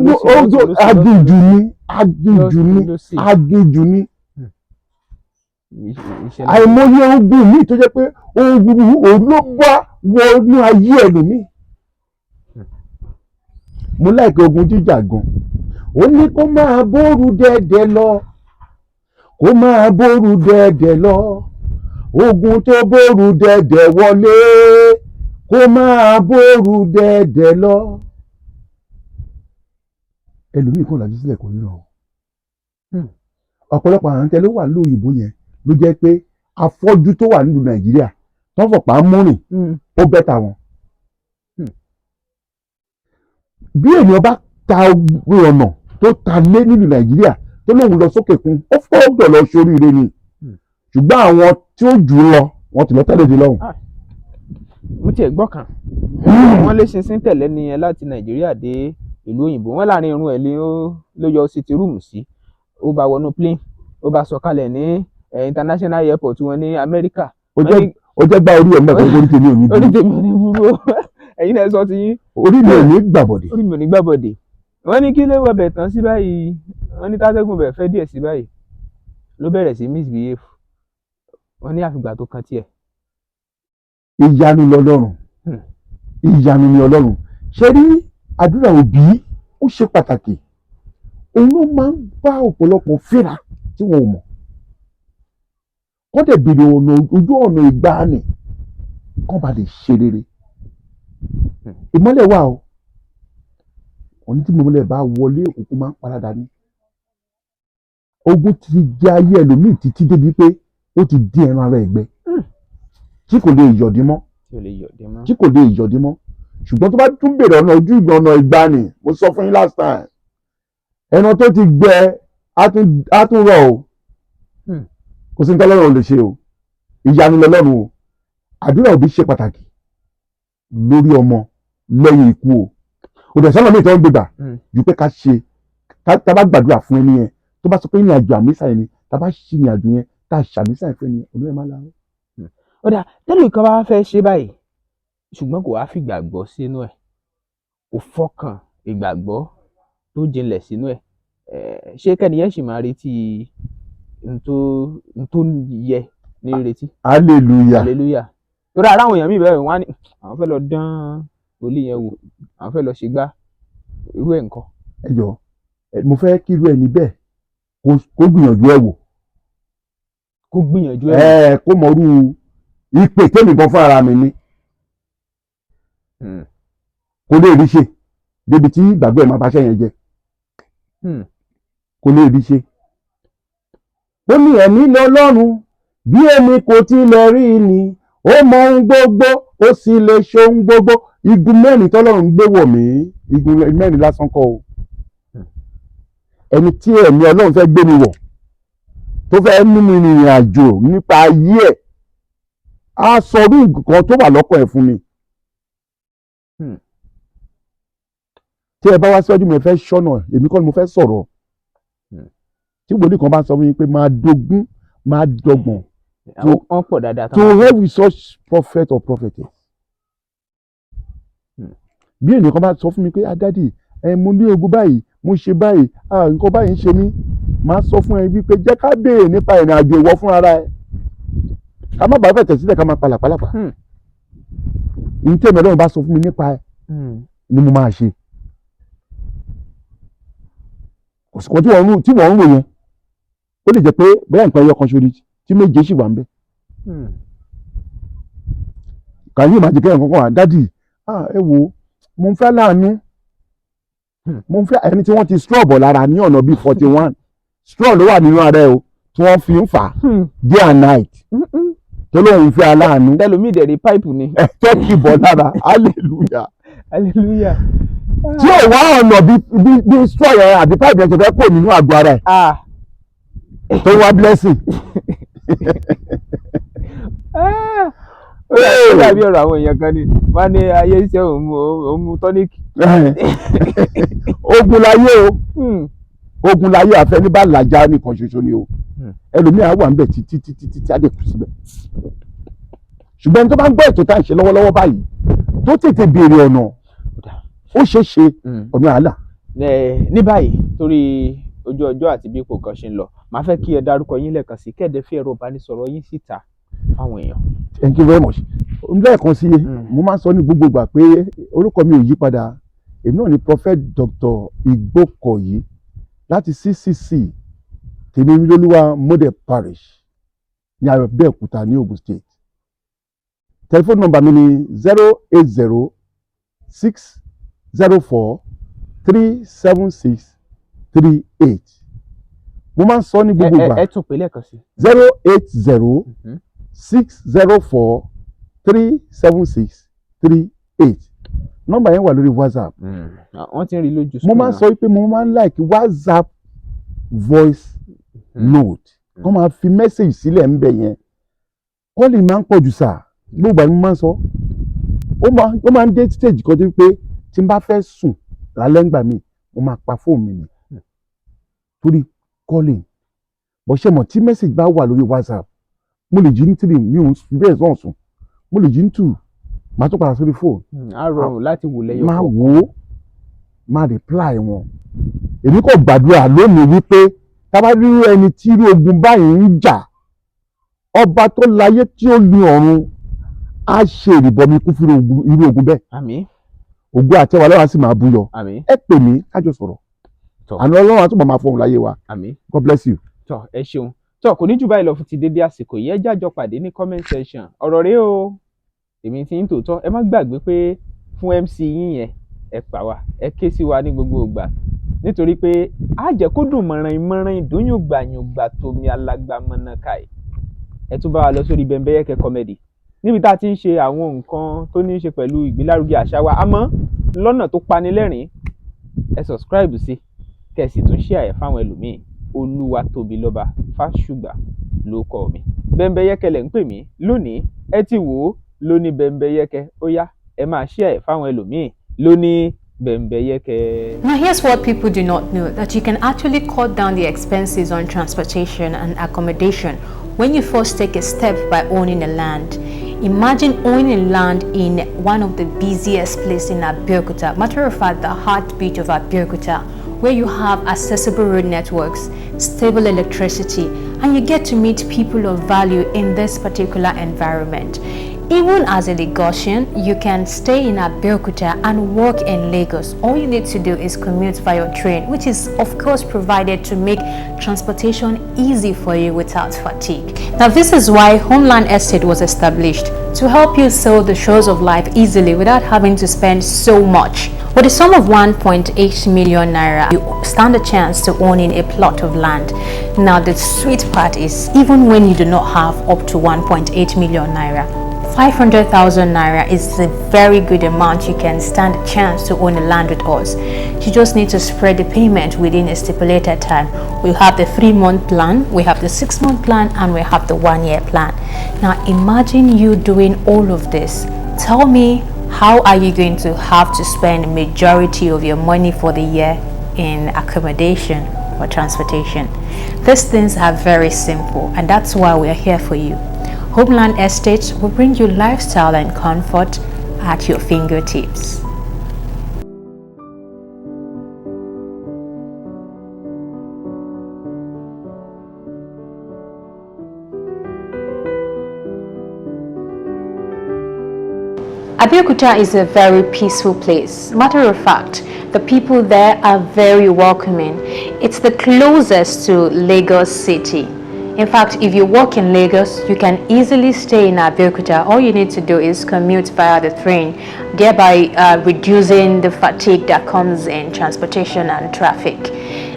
aginjù ni. àìmọye ogun míì tó jẹ́ pé ogun òun ló bá wọnú ayé ẹlòmíì. mo láìpẹ́ ogun jíjà gan ó ní kó máa bóru dẹ́dẹ́ lọ kó máa bóru dẹ́dẹ́ lọ ogun tó bóru dẹ́dẹ́ wọlé kó máa bóru dẹ́dẹ́ lọ. ẹlòmíì kan làjú sílẹ̀ kò ríran o. ọ̀pọ̀lọpọ̀ àwọn tẹ́lẹ̀ wà lóyìnbó yẹn ló jẹ́ pé afọ́jú tó wà nílùú Nàìjíríà tó fọ̀pá múrìn ó bẹ́tà wọn. bí ènìyàn bá ta ọ̀nà tó ta lé nílùú Nàìjíríà tó lóun lọ sókè kún ó fọ́ọ̀dọ̀ lọ sóríire ni ṣùgbọ́n àwọn tí ó jù ú lọ wọ́n ti lọ tẹ́lẹ̀ dé lọ́hùn.
mo tiẹ̀ gbọ́ kan wọ́n lé ṣinṣin tẹ̀lé ni ẹ láti Nàìjíríà dé ìlú òyìnbó wọ́n láàrin irun ẹ̀ ló yọ city room sí ó bá wọnú plane ó bá sọ̀kalẹ̀ ní international airport wọn ní Amẹ́ríkà.
ó jẹ́ gbá orí ẹ̀ mẹ́ta orí tèmi ò ní
burú. orí tèmi ò ní burú ẹ̀yin náà sọ ti yín.
orí mi ò ní gbàbọ̀dè.
orí mi ò ní gbàbọ̀dè. wọ́n ní kí ló wọ bẹ̀ tán sí báyìí, wọ́n ní tátẹ́gùn bẹ̀ fẹ́ díẹ̀ sí báyìí ló bẹ̀rẹ̀ sí misbehave, wọ́n ní àfìgbà tó kan tiẹ̀.
ìyanu lọ́lọ́run, ìyanu ni Ọlọ́run. ṣé rí àdúrà òbí ó ṣe pàtàkì, òun ló máa ń bá ọ̀pọ̀lọpọ̀ fínra tí wọn ò mọ̀. wọ́n dẹ̀ bèrè ojú ọ̀nà ìgbàanì kán ba lè ṣe rere. ìmọ́lẹ̀ wà o, òní tí ìmọ́lẹ̀ bá wọlé òkùnkùn máa ń paradà ní. ogun ti jẹ ayé ẹlòmíì títí débi pé ó ti dín ẹran ara ẹ̀gbẹ́ tí kò lè yọ̀dí mọ́, tí kò lè yọ̀dí mọ́. ṣùgbọ́n tó bá tún bèrè ọ̀nà ojú ọ̀nà ìgbàanì, mo sọ fún yín last time, ẹran tó ti gbẹ á tún rọ̀ o. kò sí ní tọ́lọ́run ò lè ṣe o, ìyanu lọ́lọ́run o. àdúrà òbí ṣe pàtàkì lórí ọmọ lẹ́yìn ikú o. kò dẹ̀ sọ́nà míì tó ń gbégbà ju pé ká ṣe tá bá gbàdúrà fún ẹni yẹn tó bá sọ pé ìrìn àjò àmísà yẹn ni, tá bá ṣì ìrìn àjò yẹn tá a ṣàmísà yẹn fún ẹni yẹn, olú ẹ̀ má la.
ó dà tẹ́lẹ̀ kan bá fẹ́ ṣe báyìí ṣùgbọ́n kò wá fi ìgbàgbọ́ sínú ẹ̀, kò fọkàn ìgbàgbọ́ tó jinlẹ̀ sínú ẹ̀, ṣé kẹ́niyẹn sì máa retí n tó yẹ ní retí. hallelujah. torí ara àwọn èèyàn mi bẹ́ẹ̀ wọ́n á ní àwọn fẹ́ lọ dán olú yẹn wò, àwọn fẹ́ lọ ṣe gbá irú ẹ̀ nǹkan.
ẹ jọ mo fẹ́ kí irú ẹni bẹ́ẹ̀ kó gbìyànjú ẹ̀ wò.
kó gbìyànjú ẹ̀ wò.
kó mọ irú ìpè tèmi gan fún ara mi ni. kò lè rí ṣe débi tí ìgbàgbọ́ ẹ̀ máa bá ṣẹ́ yẹn jẹ. kò lè rí ṣe. ó ní ẹ̀mí lọ́lọ́run bí èmi kò tilẹ̀ rí ni, ó mọ ohun gbogbo ó sì lè ṣe ohun gbogbo. igun mẹ́rin tọ́lọ́run gbé wọ̀ mí, igun mẹ́rin lásán kọ́ o. ẹni tí ẹ̀mí Ọlọ́run fẹ́ gbé mi wọ̀ tó fẹ́ mú mi rìnrìn àjò nípa ayé ẹ̀ á sọ orí nǹkan tó wà lọ́kàn ẹ̀ fún mi. tí ẹ bá wá síwájú mi ẹ fẹ́ ṣọ́nà, èmi kọ́ ni mo fẹ́ sọ̀rọ̀. tí wòlíì kan bá sọ fún mi pé máa dógún máa dọ́gbọ̀n to help with such prophet or prophetess. bí ènìyàn kan bá sọ fún mi pé dádì mo ní ogun báyìí mo ṣe báyìí nǹkan báyìí ń ṣe mí, máa sọ fún ẹ wípé jẹ́ ká béèrè nípa ìrìn àjò ìwọ fún ara ẹ, ká má bàa fẹ̀tẹ̀ sílẹ̀ ká máa palàpalàpà. ní tí èmi Ọlọ́run bá sọ fún mi nípa ẹ ni mo máa ṣe. kò sí kan tí wọ́n ń rò yẹn, ó lè jẹ́ pé bóyá nǹkan ẹyọ kan ṣorí tí méje sì wà ń bẹ. kàyí máa jẹ kẹ́hìn kankan wà dádì ẹ wo mo ń fẹ́ láàánú, mo ń fẹ́ ẹni tí wọ́n ti straw bọ̀ lára ní ọ̀nà bíi 41 straw ló wà nínú ara ẹ o tí wọ́n fi ń fà day and night tó lóun fẹ́ aláàánú.
tẹlomi dẹ̀rí pipe ni.
tọ́kì bọ̀ lára hallelujah.
hallelujah.
tí ò wá ọ̀nà bí straw yẹn àbí pipe yẹn ṣe fẹ́ kó nínú àgọ́ ara ẹ̀ tó wá blessing.
ó dàbí ọ̀rọ̀ àwọn èèyàn kan ni wọ́n ní ayé iṣẹ́ òun mu tọ́níkì.
ogun láyé o, ogun láyé àfẹnibà làjà nìkan ṣoṣo ni o. ẹlòmíà wà ń bẹ̀ títí á lè kú síbẹ̀. ṣùgbọ́n tó bá ń gbọ́ ètò tá à ń ṣe lọ́wọ́lọ́wọ́ báyìí tó tètè béèrè ọ̀nà ó ṣeé ṣe ọ̀nà àlà.
ní báyìí torí ojú ọjọ́ àti bí ipò kan ṣe ń lọ, màá fẹ́ kí ẹ dárúkọ yín lẹ́ẹ̀kan sí, kẹ́ẹ̀dẹ́ fi ẹ̀rọ ìbánisọ̀rọ̀ yín síta fáwọn èèyàn.
Thank you very much. lẹ́ẹ̀kan sí mo máa ń sọ ní gbogbo ìgbà pé orúkọ mi ò yí padà, èmi náà ni Prophet Dr. Igbokoyi láti CCC Tèmilolúwa Model Parish ní Abẹ́òkúta ní Ogun State. Telephone number mi ni 08060437638. mo máa ń sọ ní gbogbo ìgbà.
ẹ tún pè lẹ́ẹ̀kan sí.
08060437638. nọ́mbà yẹn wà lórí WhatsApp.
wọ́n ti ń rí lójú.
mo máa ń sọ pé mo máa ń like WhatsApp voice note kó máa fi message sílẹ̀ ń bẹ̀ yẹn. kọ́ọ̀lì máa ń pọ̀ jù sáà gbogbo àti mo máa ń sọ ó máa ń dé stage kan tó pé tí n bá fẹ́ sùn lálẹ́ ńgbà mi mo máa pa fóònù mi ni torí calling. bó ṣe mọ̀ tí message bá wà lórí WhatsApp mo lè jí ní 3 mi ò bẹ́ẹ̀ sọ̀n sùn, mo lè jí ní 2 màá tún padà sórí fóònù.
á rọrùn láti wò lẹ́yọ̀
máa
kọ̀ọ̀kan.
wò ó máa reply wọn. èmi kò gbàdúrà lónìí wípé tábàdí ẹni tí irú ogun báyìí ń jà, ọba tó láyé tí ó ní ọ̀run á ṣe ìrìbọmi kú fún irú ogun bẹ́ẹ̀.
àmín.
ògo àtẹwà lọ́wọ́ sì máa búyọ.
àmín.
ẹ pè mí kájọ sọ̀rọ̀. àná ọlọ́run àtúbọ̀ máa fọhùn láyé wa.
àmín.
God bless you.
tọ ẹ ṣeun. tọ kò ní jù báyìí lọ fún ti dédé àsìkò yìí, ẹ jájọ pàdé ní comment section. ọ̀rọ̀ rèé o, èmi ti ń tòótọ́. ẹ má gbàgbé pé fún MC yín yẹn ẹ pà wá, ẹ ké sí wa ní gbogbo ìgbà, nítorí pé á jẹ́ kó dùn mọ̀ràn ìdúnyùngbàyùngbà tómi alàgbà mọ̀nàkàì. ẹ tún bá wa lọ sórí Bembeyeke comedy, níbi tá a ti ń ṣe àwọn nǹkan tó ní í ṣe pẹ̀lú ìgbélárugẹ àṣà wa, àmọ́ lọ́nà tó panilẹ́rìn. ẹ subscribe sí, kẹ́ ẹ sì tún share ẹ̀ fáwọn ẹlòmíì. Olúwatóbilọ́ba Fásùgbà ló kọ mi. Bembeyeke lẹ̀ ń pè mí lónìí, ẹ ti wò ó lóní Bembeyeke. ó yá ẹ máa share ẹ̀ fáwọn ẹlòmíì lóní Bembeyeke.
Now here's what people do not know, that you can actually cut down the expenses on transportation and accommodation when you first take a step by owning a land. Imagine owning land in one of the busiest places in Abeokuta, matter of fact the heartbeat of Abeokuta, where you have accessible road networks, stable electricity, and you get to meet people of value in this particular environment. Even as a Lagosian, you can stay in Abeokuta and work in Lagos. All you need to do is commute via train, which is of course provided to make transportation easy for you without fatigue. Now this is why Homeland Estate was established, to help you sail the shores of life easily without having to spend so much. With a sum of 1.8 million naira, you stand a chance to owning a plot of land. Now the sweet part is, even when you do not have up to 1.8 million naira, 500,000 naira is a very good amount. You can stand a chance to own a land with us. You just need to spread the payment within a stipulated time. We have the 3-month plan, we have the 6-month plan, and we have the 1-year plan. Now imagine you doing all of this. Tell me, how are you going to have to spend the majority of your money for the year in accommodation or transportation? These things are very simple, and that's why we are here for you. Homeland Estates will bring you lifestyle and comfort at your fingertips. Abeokuta is a very peaceful place. Matter of fact, the people there are very welcoming. It's the closest to Lagos City. In fact, if you work in Lagos, you can easily stay in Abeokuta. All you need to do is commute via the train, thereby reducing the fatigue that comes in transportation and traffic.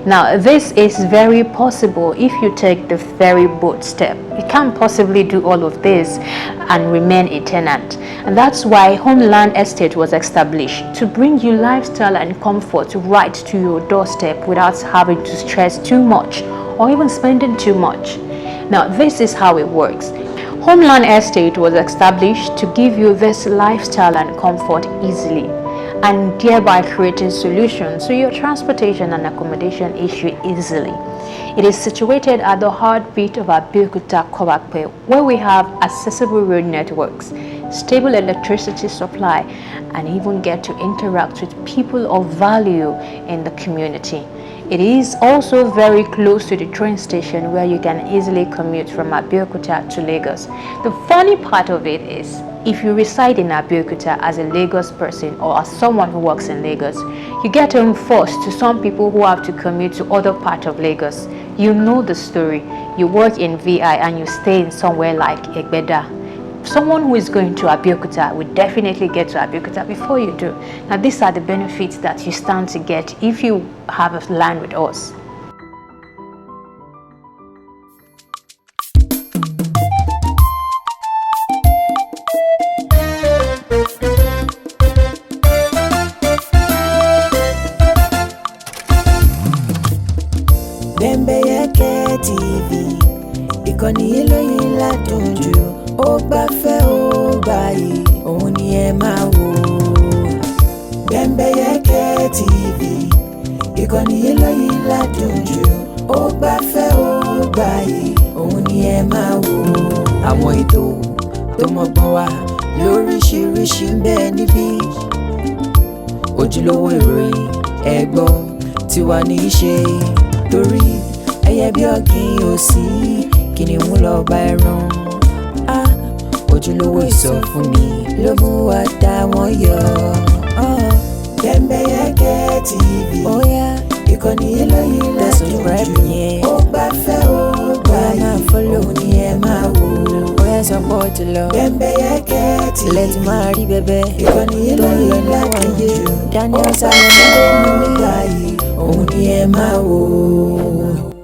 Now, this is very possible if you take the ferry boat step. You can't possibly do all of this and remain a tenant. And that's why Homeland Estate was established, to bring you lifestyle and comfort right to your doorstep without having to stress too much or even spending too much. Now, this is how it works. Homeland Estate was established to give you this lifestyle and comfort easily, and thereby creating solutions to your transportation and accommodation issue easily. It is situated at the heartbeat of Abeokuta Kobakpe, where we have accessible road networks, stable electricity supply, and even get to interact with people of value in the community. It is also very close to the train station, where you can easily commute from Abeokuta to Lagos. The funny part of it is, if you reside in Abeokuta as a Lagos person or as someone who works in Lagos, you get home first to some people who have to commute to other parts of Lagos. You know the story. You work in VI and you stay in somewhere like Egbeda. Someone who is going to Abeokuta will definitely get to Abeokuta before you do. Now, these are the benefits that you stand to get if you have a land with us.
Bembeyeke TV, ìkànnì ìlóyìn ládùn jù. Ó gbafẹ́ ó gbayì, òun ni ẹ máa wò. Bembeyeke TV, ìkànnì ìlóyìn ládùn jù. Ó gbafẹ́ ó gbayì, òun ni ẹ máa wò. Àwọn ètò tó mọ́gbọ́n wá, lóríṣiríṣi ń bẹ níbí ojúlówó ìròyìn ẹ̀gbọ́ tiwa ní í ṣe torí ẹyẹ bí ọ̀gìn ò sí kìnìún lọ bá ẹran ojúlówó ìsọfúnni ló mú wa dá wọn yọ. Bembeyeke TV ìkànnì eléyìí lẹ́dùn ó gbafẹ́ ó gbayì òun ni ẹ máa wò. Bóyá sọpọ̀ jùlọ Bembeyeke TV lẹ́tì máa rí bẹ́bẹ́ ìkànnì eléyìí lẹ́dùn Daniel Salomon ó gbayì òun ni ẹ máa wò.